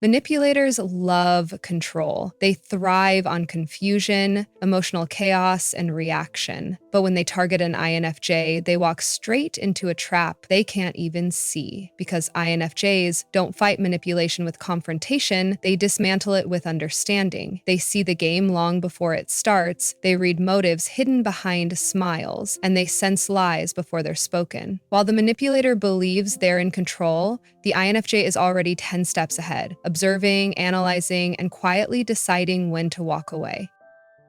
Manipulators love control. They thrive on confusion, emotional chaos, and reaction. But when they target an INFJ, they walk straight into a trap they can't even see. Because INFJs don't fight manipulation with confrontation, they dismantle it with understanding. They see the game long before it starts, they read motives hidden behind smiles, and they sense lies before they're spoken. While the manipulator believes they're in control, the INFJ is already 10 steps ahead, observing, analyzing, and quietly deciding when to walk away.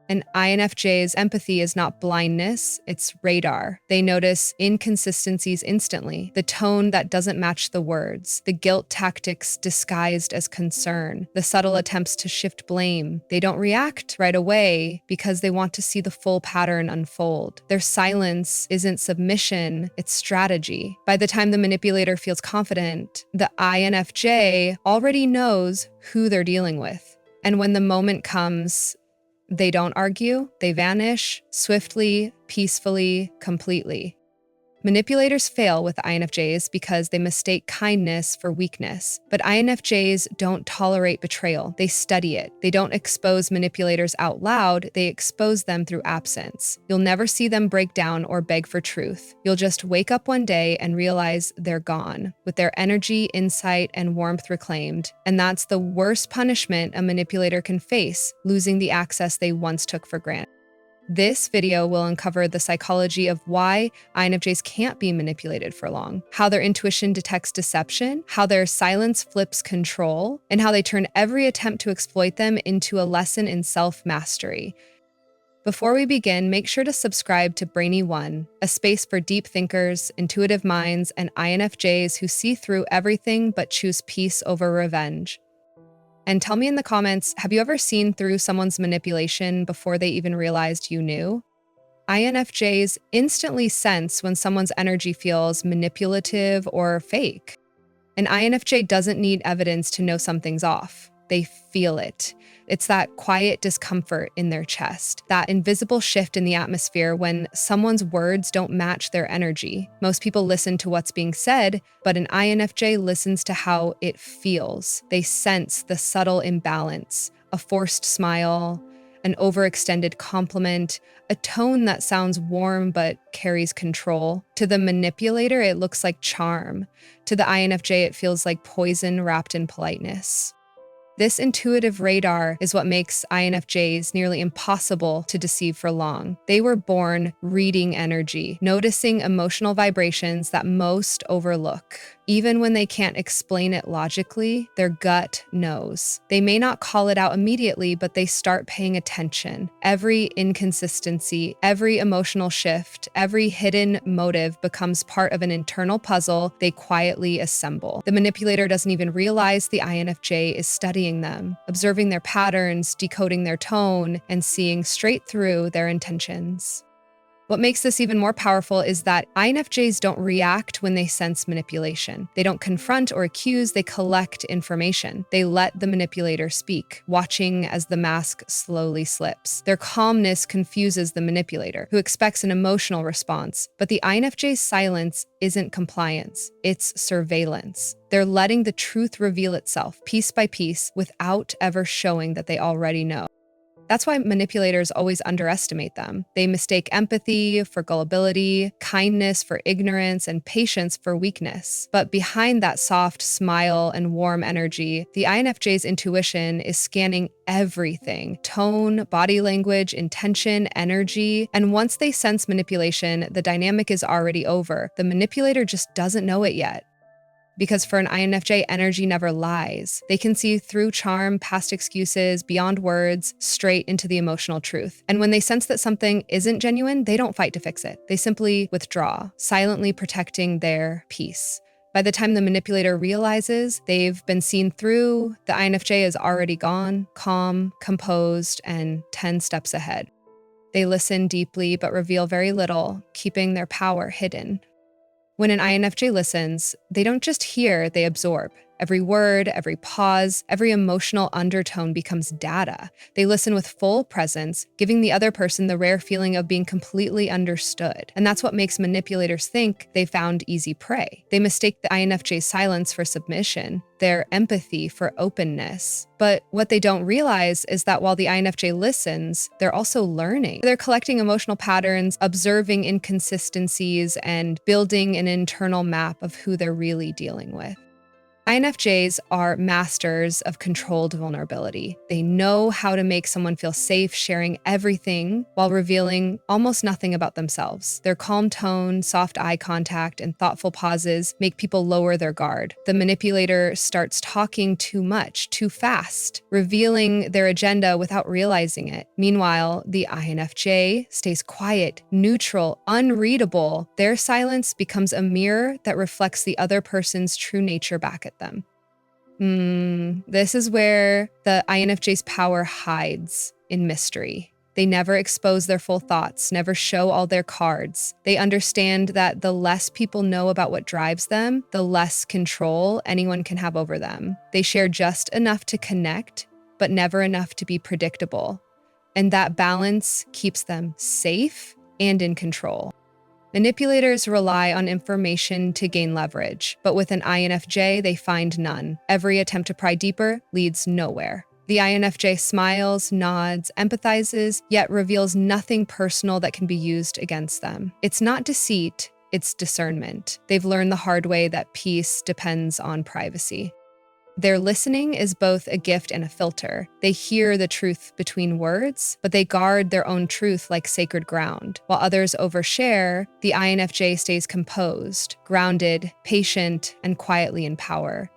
An INFJ's empathy is not blindness, it's radar. They notice inconsistencies instantly, the tone that doesn't match the words, the guilt tactics disguised as concern, the subtle attempts to shift blame. They don't react right away because they want to see the full pattern unfold. Their silence isn't submission, it's strategy. By the time the manipulator feels confident, the INFJ already knows who they're dealing with. And when the moment comes, they don't argue, they vanish swiftly, peacefully, completely. Manipulators fail with INFJs because they mistake kindness for weakness. But INFJs don't tolerate betrayal, they study it. They don't expose manipulators out loud, they expose them through absence. You'll never see them break down or beg for truth. You'll just wake up one day and realize they're gone, with their energy, insight, and warmth reclaimed. And that's the worst punishment a manipulator can face, losing the access they once took for granted. This video will uncover the psychology of why INFJs can't be manipulated for long, how their intuition detects deception, how their silence flips control, and how they turn every attempt to exploit them into a lesson in self-mastery. Before we begin, make sure to subscribe to Brainy 1, a space for deep thinkers, intuitive minds, and INFJs who see through everything but choose peace over revenge. And tell me in the comments, have you ever seen through someone's manipulation before they even realized you knew? INFJs instantly sense when someone's energy feels manipulative or fake. An INFJ doesn't need evidence to know something's off. They feel it. It's that quiet discomfort in their chest, that invisible shift in the atmosphere when someone's words don't match their energy. Most people listen to what's being said, but an INFJ listens to how it feels. They sense the subtle imbalance, a forced smile, an overextended compliment, a tone that sounds warm but carries control. To the manipulator, it looks like charm. To the INFJ, it feels like poison wrapped in politeness. This intuitive radar is what makes INFJs nearly impossible to deceive for long. They were born reading energy, noticing emotional vibrations that most overlook. Even when they can't explain it logically, their gut knows. They may not call it out immediately, but they start paying attention. Every inconsistency, every emotional shift, every hidden motive becomes part of an internal puzzle they quietly assemble. The manipulator doesn't even realize the INFJ is studying them, observing their patterns, decoding their tone, and seeing straight through their intentions. What makes this even more powerful is that INFJs don't react when they sense manipulation. They don't confront or accuse, they collect information. They let the manipulator speak, watching as the mask slowly slips. Their calmness confuses the manipulator, who expects an emotional response. But the INFJ's silence isn't compliance, it's surveillance. They're letting the truth reveal itself, piece by piece, without ever showing that they already know. That's why manipulators always underestimate them. They mistake empathy for gullibility, kindness for ignorance, and patience for weakness. But behind that soft smile and warm energy, the INFJ's intuition is scanning everything: tone, body language, intention, energy. And once they sense manipulation, the dynamic is already over. The manipulator just doesn't know it yet. Because for an INFJ, energy never lies. They can see through charm, past excuses, beyond words, straight into the emotional truth. And when they sense that something isn't genuine, they don't fight to fix it. They simply withdraw, silently protecting their peace. By the time the manipulator realizes they've been seen through, the INFJ is already gone, calm, composed, and 10 steps ahead. They listen deeply but reveal very little, keeping their power hidden. When an INFJ listens, they don't just hear, they absorb. Every word, every pause, every emotional undertone becomes data. They listen with full presence, giving the other person the rare feeling of being completely understood. And that's what makes manipulators think they found easy prey. They mistake the INFJ's silence for submission, their empathy for openness. But what they don't realize is that while the INFJ listens, they're also learning. They're collecting emotional patterns, observing inconsistencies, and building an internal map of who they're really dealing with. INFJs are masters of controlled vulnerability. They know how to make someone feel safe sharing everything while revealing almost nothing about themselves. Their calm tone, soft eye contact, and thoughtful pauses make people lower their guard. The manipulator starts talking too much, too fast, revealing their agenda without realizing it. Meanwhile, the INFJ stays quiet, neutral, unreadable. Their silence becomes a mirror that reflects the other person's true nature back at them. This is where the INFJ's power hides in mystery. They never expose their full thoughts, never show all their cards. They understand that the less people know about what drives them, the less control anyone can have over them. They share just enough to connect, but never enough to be predictable. And that balance keeps them safe and in control. Manipulators rely on information to gain leverage, but with an INFJ, they find none. Every attempt to pry deeper leads nowhere. The INFJ smiles, nods, empathizes, yet reveals nothing personal that can be used against them. It's not deceit, it's discernment. They've learned the hard way that peace depends on privacy. Their listening is both a gift and a filter. They hear the truth between words, but they guard their own truth like sacred ground. While others overshare, the INFJ stays composed, grounded, patient, and quietly in power.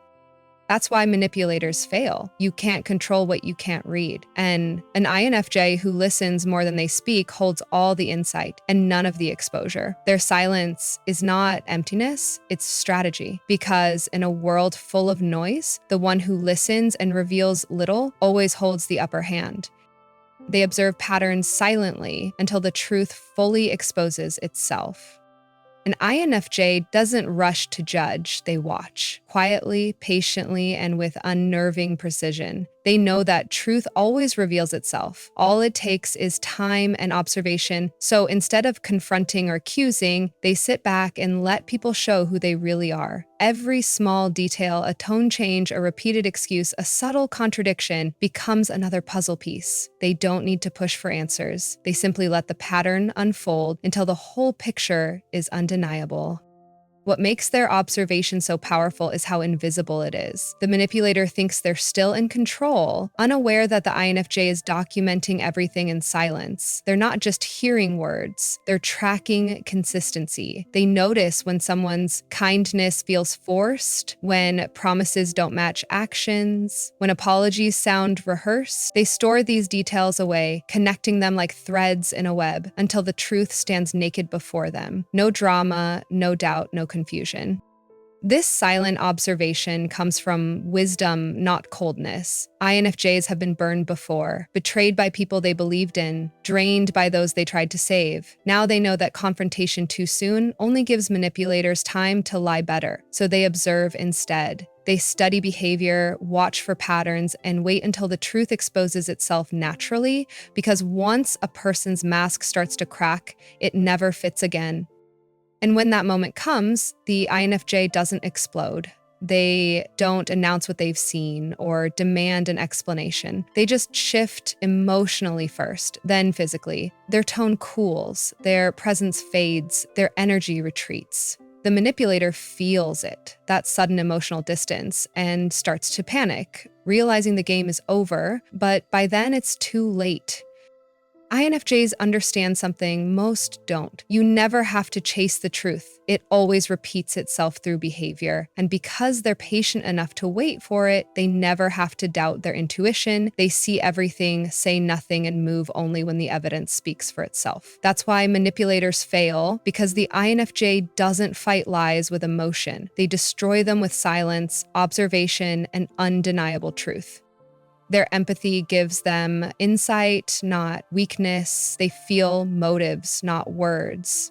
That's why manipulators fail. You can't control what you can't read. And an INFJ who listens more than they speak holds all the insight and none of the exposure. Their silence is not emptiness, it's strategy. Because in a world full of noise, the one who listens and reveals little always holds the upper hand. They observe patterns silently until the truth fully exposes itself. An INFJ doesn't rush to judge, they watch, quietly, patiently, and with unnerving precision. They know that truth always reveals itself. All it takes is time and observation, so instead of confronting or accusing, they sit back and let people show who they really are. Every small detail, a tone change, a repeated excuse, a subtle contradiction becomes another puzzle piece. They don't need to push for answers. They simply let the pattern unfold until the whole picture is undeniable. What makes their observation so powerful is how invisible it is. The manipulator thinks they're still in control, unaware that the INFJ is documenting everything in silence. They're not just hearing words, they're tracking consistency. They notice when someone's kindness feels forced, when promises don't match actions, when apologies sound rehearsed. They store these details away, connecting them like threads in a web until the truth stands naked before them. No drama, no doubt, no confusion. This silent observation comes from wisdom, not coldness. INFJs have been burned before, betrayed by people they believed in, drained by those they tried to save. Now they know that confrontation too soon only gives manipulators time to lie better, so they observe instead. They study behavior, watch for patterns, and wait until the truth exposes itself naturally, because once a person's mask starts to crack, it never fits again. And when that moment comes, the INFJ doesn't explode. They don't announce what they've seen or demand an explanation. They just shift emotionally first, then physically. Their tone cools, their presence fades, their energy retreats. The manipulator feels it, that sudden emotional distance, and starts to panic, realizing the game is over, but by then it's too late. INFJs understand something most don't. You never have to chase the truth. It always repeats itself through behavior. And because they're patient enough to wait for it, they never have to doubt their intuition. They see everything, say nothing, and move only when the evidence speaks for itself. That's why manipulators fail, because the INFJ doesn't fight lies with emotion. They destroy them with silence, observation, and undeniable truth. Their empathy gives them insight, not weakness. They feel motives, not words.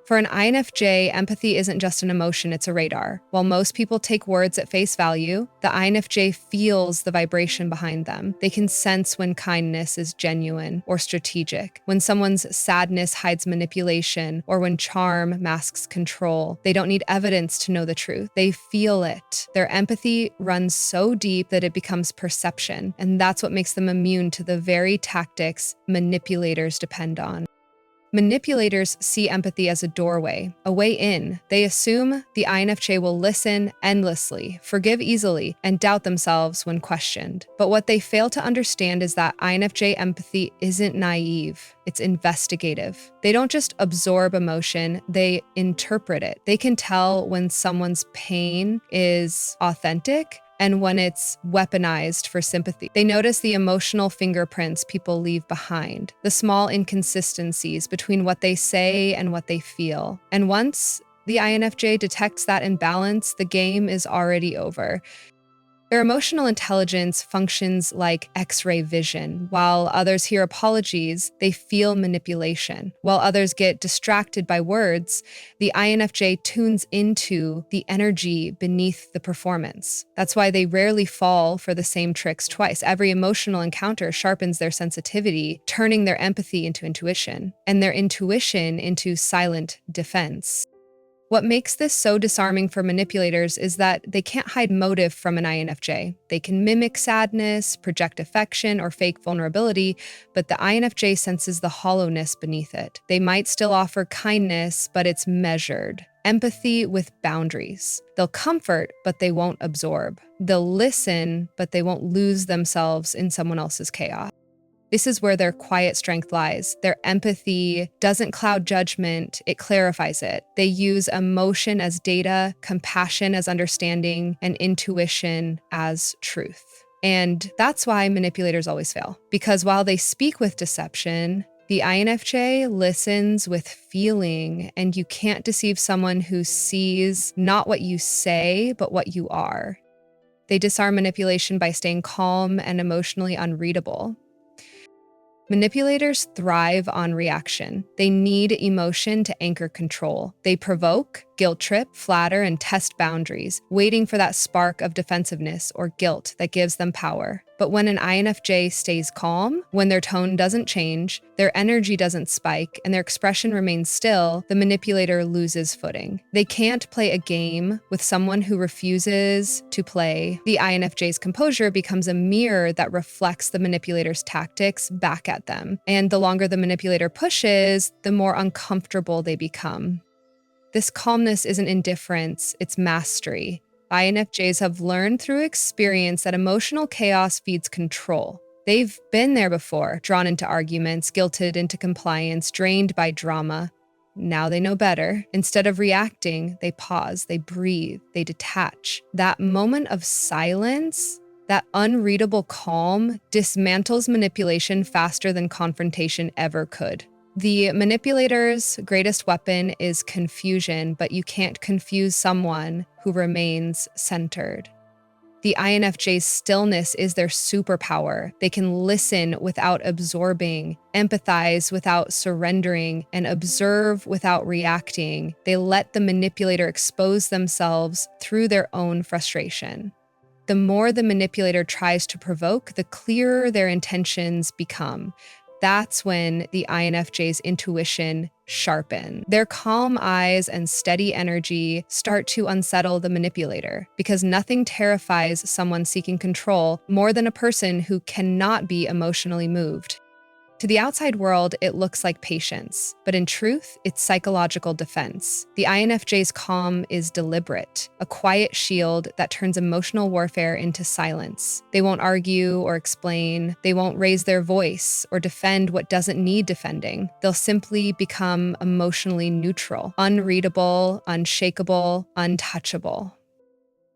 For an INFJ, empathy isn't just an emotion, it's a radar. While most people take words at face value, the INFJ feels the vibration behind them. They can sense when kindness is genuine or strategic, when someone's sadness hides manipulation, or when charm masks control. They don't need evidence to know the truth. They feel it. Their empathy runs so deep that it becomes perception, and that's what makes them immune to the very tactics manipulators depend on. Manipulators see empathy as a doorway, a way in. They assume the INFJ will listen endlessly, forgive easily, and doubt themselves when questioned. But what they fail to understand is that INFJ empathy isn't naive, it's investigative. They don't just absorb emotion, they interpret it. They can tell when someone's pain is authentic and when it's weaponized for sympathy. They notice the emotional fingerprints people leave behind, the small inconsistencies between what they say and what they feel. And once the INFJ detects that imbalance, the game is already over. Their emotional intelligence functions like X-ray vision. While others hear apologies, they feel manipulation. While others get distracted by words, the INFJ tunes into the energy beneath the performance. That's why they rarely fall for the same tricks twice. Every emotional encounter sharpens their sensitivity, turning their empathy into intuition, and their intuition into silent defense. What makes this so disarming for manipulators is that they can't hide motive from an INFJ. They can mimic sadness, project affection, or fake vulnerability, but the INFJ senses the hollowness beneath it. They might still offer kindness, but it's measured. Empathy with boundaries. They'll comfort, but they won't absorb. They'll listen, but they won't lose themselves in someone else's chaos. This is where their quiet strength lies. Their empathy doesn't cloud judgment, it clarifies it. They use emotion as data, compassion as understanding, and intuition as truth. And that's why manipulators always fail. Because while they speak with deception, the INFJ listens with feeling, and you can't deceive someone who sees not what you say, but what you are. They disarm manipulation by staying calm and emotionally unreadable. Manipulators thrive on reaction. They need emotion to anchor control. They provoke, guilt trip, flatter, and test boundaries, waiting for that spark of defensiveness or guilt that gives them power. But when an INFJ stays calm, when their tone doesn't change, their energy doesn't spike, and their expression remains still, the manipulator loses footing. They can't play a game with someone who refuses to play. The INFJ's composure becomes a mirror that reflects the manipulator's tactics back at them. And the longer the manipulator pushes, the more uncomfortable they become. This calmness isn't indifference, it's mastery. INFJs have learned through experience that emotional chaos feeds control. They've been there before, drawn into arguments, guilted into compliance, drained by drama. Now they know better. Instead of reacting, they pause, they breathe, they detach. That moment of silence, that unreadable calm, dismantles manipulation faster than confrontation ever could. The manipulator's greatest weapon is confusion, but you can't confuse someone who remains centered. The INFJ's stillness is their superpower. They can listen without absorbing, empathize without surrendering, and observe without reacting. They let the manipulator expose themselves through their own frustration. The more the manipulator tries to provoke, the clearer their intentions become. That's when the INFJ's intuition sharpens. Their calm eyes and steady energy start to unsettle the manipulator, because nothing terrifies someone seeking control more than a person who cannot be emotionally moved. To the outside world, it looks like patience, but in truth, it's psychological defense. The INFJ's calm is deliberate, a quiet shield that turns emotional warfare into silence. They won't argue or explain. They won't raise their voice or defend what doesn't need defending. They'll simply become emotionally neutral, unreadable, unshakable, untouchable.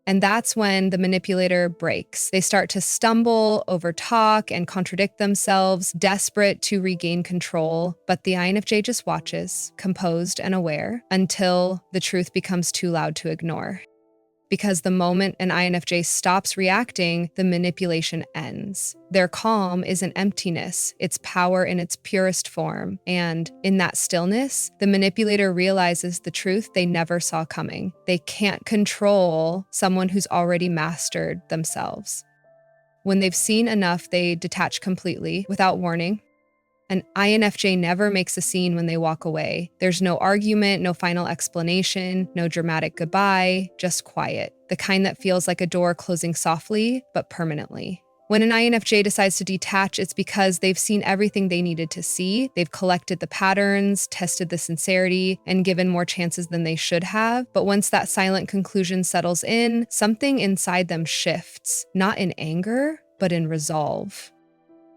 And that's when the manipulator breaks. They start to stumble, overtalk, and contradict themselves, desperate to regain control. But the INFJ just watches, composed and aware, until the truth becomes too loud to ignore. Because the moment an INFJ stops reacting, the manipulation ends. Their calm is an emptiness, it's power in its purest form, and in that stillness, the manipulator realizes the truth they never saw coming. They can't control someone who's already mastered themselves. When they've seen enough, they detach completely, without warning. An INFJ never makes a scene when they walk away. There's no argument, no final explanation, no dramatic goodbye, just quiet. The kind that feels like a door closing softly, but permanently. When an INFJ decides to detach, it's because they've seen everything they needed to see. They've collected the patterns, tested the sincerity, and given more chances than they should have. But once that silent conclusion settles in, something inside them shifts, not in anger, but in resolve.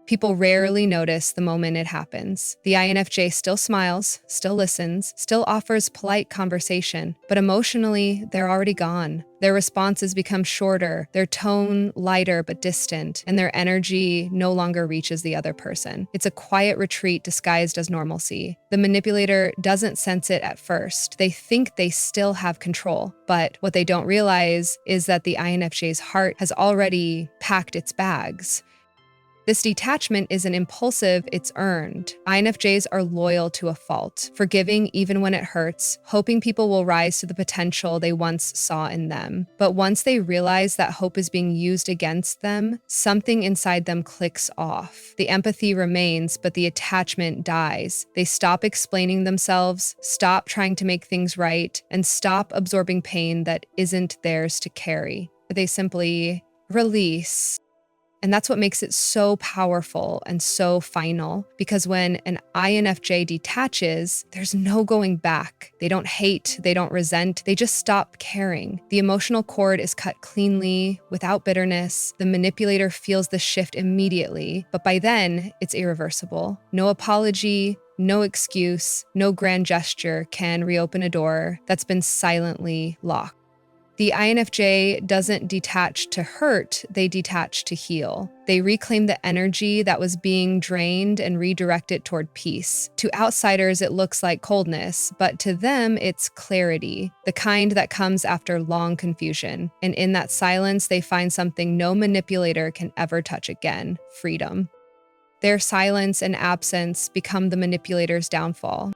People rarely notice the moment it happens. The INFJ still smiles, still listens, still offers polite conversation, but emotionally, they're already gone. Their responses become shorter, their tone lighter but distant, and their energy no longer reaches the other person. It's a quiet retreat disguised as normalcy. The manipulator doesn't sense it at first. They think they still have control, but what they don't realize is that the INFJ's heart has already packed its bags. This detachment isn't impulsive, it's earned. INFJs are loyal to a fault, forgiving even when it hurts, hoping people will rise to the potential they once saw in them. But once they realize that hope is being used against them, something inside them clicks off. The empathy remains, but the attachment dies. They stop explaining themselves, stop trying to make things right, and stop absorbing pain that isn't theirs to carry. They simply release. And that's what makes it so powerful and so final, because when an INFJ detaches, there's no going back. They don't hate, they don't resent, they just stop caring. The emotional cord is cut cleanly, without bitterness. The manipulator feels the shift immediately, but by then, it's irreversible. No apology, no excuse, no grand gesture can reopen a door that's been silently locked. The INFJ doesn't detach to hurt, they detach to heal. They reclaim the energy that was being drained and redirect it toward peace. To outsiders, it looks like coldness, but to them, it's clarity, the kind that comes after long confusion. And in that silence, they find something no manipulator can ever touch again: freedom. Their silence and absence become the manipulator's downfall.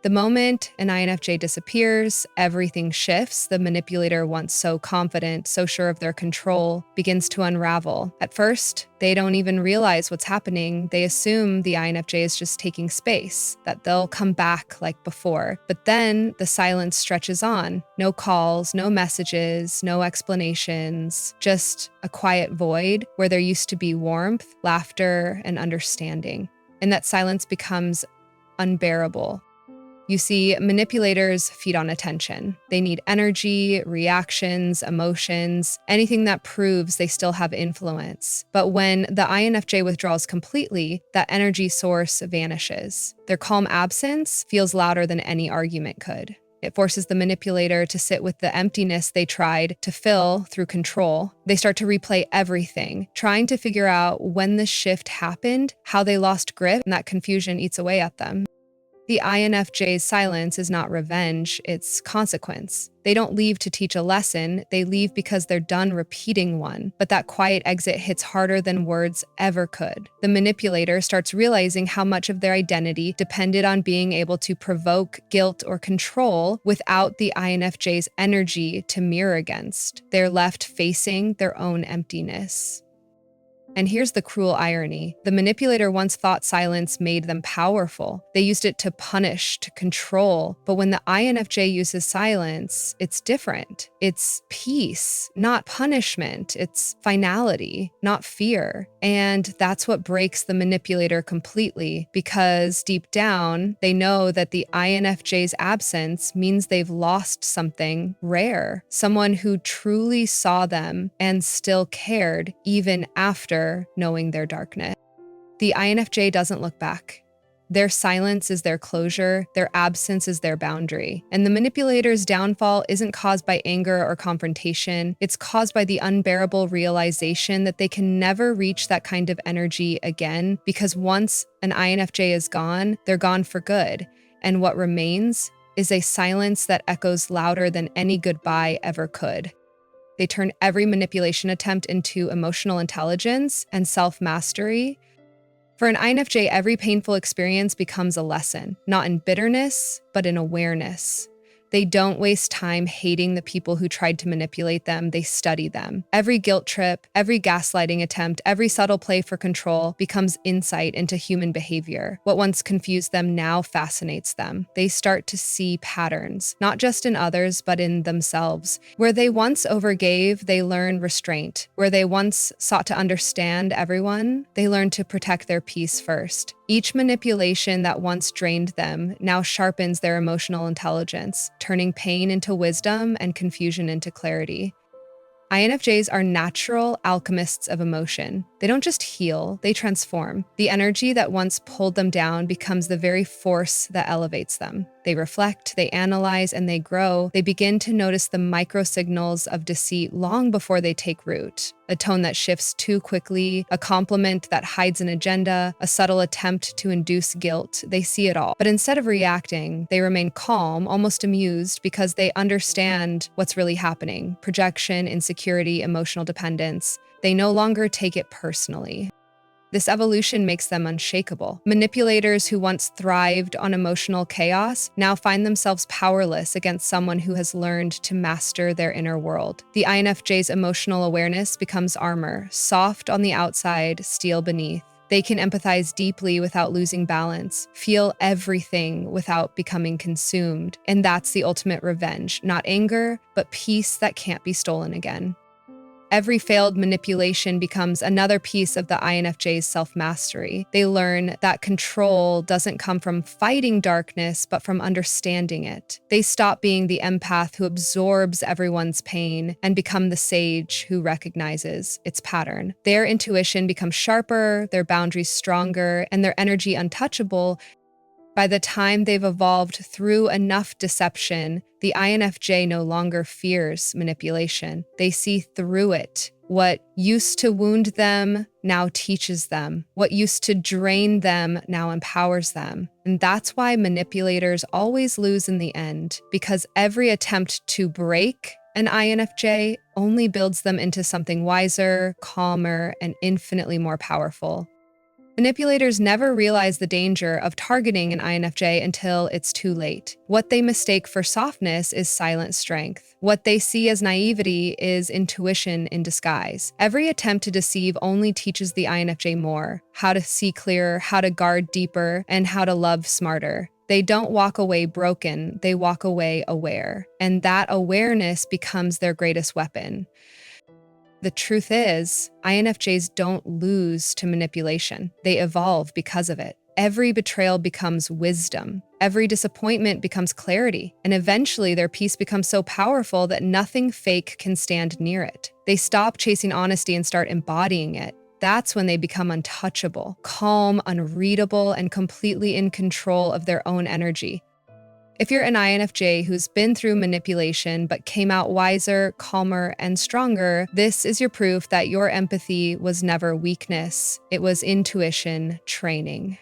The moment an INFJ disappears, everything shifts. The manipulator, once so confident, so sure of their control, begins to unravel. At first, they don't even realize what's happening. They assume the INFJ is just taking space, that they'll come back like before. But then the silence stretches on. No calls, no messages, no explanations, just a quiet void where there used to be warmth, laughter, and understanding. And that silence becomes unbearable. You see, manipulators feed on attention. They need energy, reactions, emotions, anything that proves they still have influence. But when the INFJ withdraws completely, that energy source vanishes. Their calm absence feels louder than any argument could. It forces the manipulator to sit with the emptiness they tried to fill through control. They start to replay everything, trying to figure out when the shift happened, how they lost grip, and that confusion eats away at them. The INFJ's silence is not revenge, it's consequence. They don't leave to teach a lesson, they leave because they're done repeating one. But that quiet exit hits harder than words ever could. The manipulator starts realizing how much of their identity depended on being able to provoke guilt or control without the INFJ's energy to mirror against. They're left facing their own emptiness. And here's the cruel irony. The manipulator once thought silence made them powerful. They used it to punish, to control. But when the INFJ uses silence, it's different. It's peace, not punishment. It's finality, not fear. And that's what breaks the manipulator completely, because deep down, they know that the INFJ's absence means they've lost something rare, someone who truly saw them and still cared even after knowing their darkness. The INFJ doesn't look back. Their silence is their closure, their absence is their boundary. And the manipulator's downfall isn't caused by anger or confrontation, it's caused by the unbearable realization that they can never reach that kind of energy again, because once an INFJ is gone, they're gone for good. And what remains is a silence that echoes louder than any goodbye ever could. They turn every manipulation attempt into emotional intelligence and self-mastery. For an INFJ, every painful experience becomes a lesson, not in bitterness, but in awareness. They don't waste time hating the people who tried to manipulate them, they study them. Every guilt trip, every gaslighting attempt, every subtle play for control becomes insight into human behavior. What once confused them now fascinates them. They start to see patterns, not just in others, but in themselves. Where they once overgave, they learn restraint. Where they once sought to understand everyone, they learn to protect their peace first. Each manipulation that once drained them now sharpens their emotional intelligence, turning pain into wisdom and confusion into clarity. INFJs are natural alchemists of emotion. They don't just heal, they transform. The energy that once pulled them down becomes the very force that elevates them. They reflect, they analyze, and they grow. They begin to notice the micro-signals of deceit long before they take root. A tone that shifts too quickly, a compliment that hides an agenda, a subtle attempt to induce guilt. They see it all. But instead of reacting, they remain calm, almost amused, because they understand what's really happening. Projection, insecurity, emotional dependence. They no longer take it personally. This evolution makes them unshakable. Manipulators who once thrived on emotional chaos now find themselves powerless against someone who has learned to master their inner world. The INFJ's emotional awareness becomes armor, soft on the outside, steel beneath. They can empathize deeply without losing balance, feel everything without becoming consumed. And that's the ultimate revenge, not anger, but peace that can't be stolen again. Every failed manipulation becomes another piece of the INFJ's self-mastery. They learn that control doesn't come from fighting darkness, but from understanding it. They stop being the empath who absorbs everyone's pain and become the sage who recognizes its pattern. Their intuition becomes sharper, their boundaries stronger, and their energy untouchable. By the time they've evolved through enough deception, the INFJ no longer fears manipulation. They see through it. What used to wound them now teaches them. What used to drain them now empowers them. And that's why manipulators always lose in the end, because every attempt to break an INFJ only builds them into something wiser, calmer, and infinitely more powerful. Manipulators never realize the danger of targeting an INFJ until it's too late. What they mistake for softness is silent strength. What they see as naivety is intuition in disguise. Every attempt to deceive only teaches the INFJ more: how to see clearer, how to guard deeper, and how to love smarter. They don't walk away broken, they walk away aware. And that awareness becomes their greatest weapon. The truth is, INFJs don't lose to manipulation. They evolve because of it. Every betrayal becomes wisdom. Every disappointment becomes clarity. And eventually their peace becomes so powerful that nothing fake can stand near it. They stop chasing honesty and start embodying it. That's when they become untouchable, calm, unreadable, and completely in control of their own energy. If you're an INFJ who's been through manipulation but came out wiser, calmer, and stronger, this is your proof that your empathy was never weakness. It was intuition training.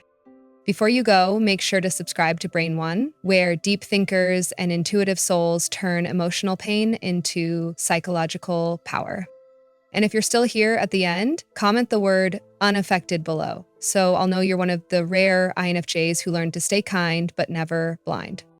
Before you go, make sure to subscribe to Brain One, where deep thinkers and intuitive souls turn emotional pain into psychological power. And if you're still here at the end, comment the word unaffected below, so I'll know you're one of the rare INFJs who learned to stay kind but never blind.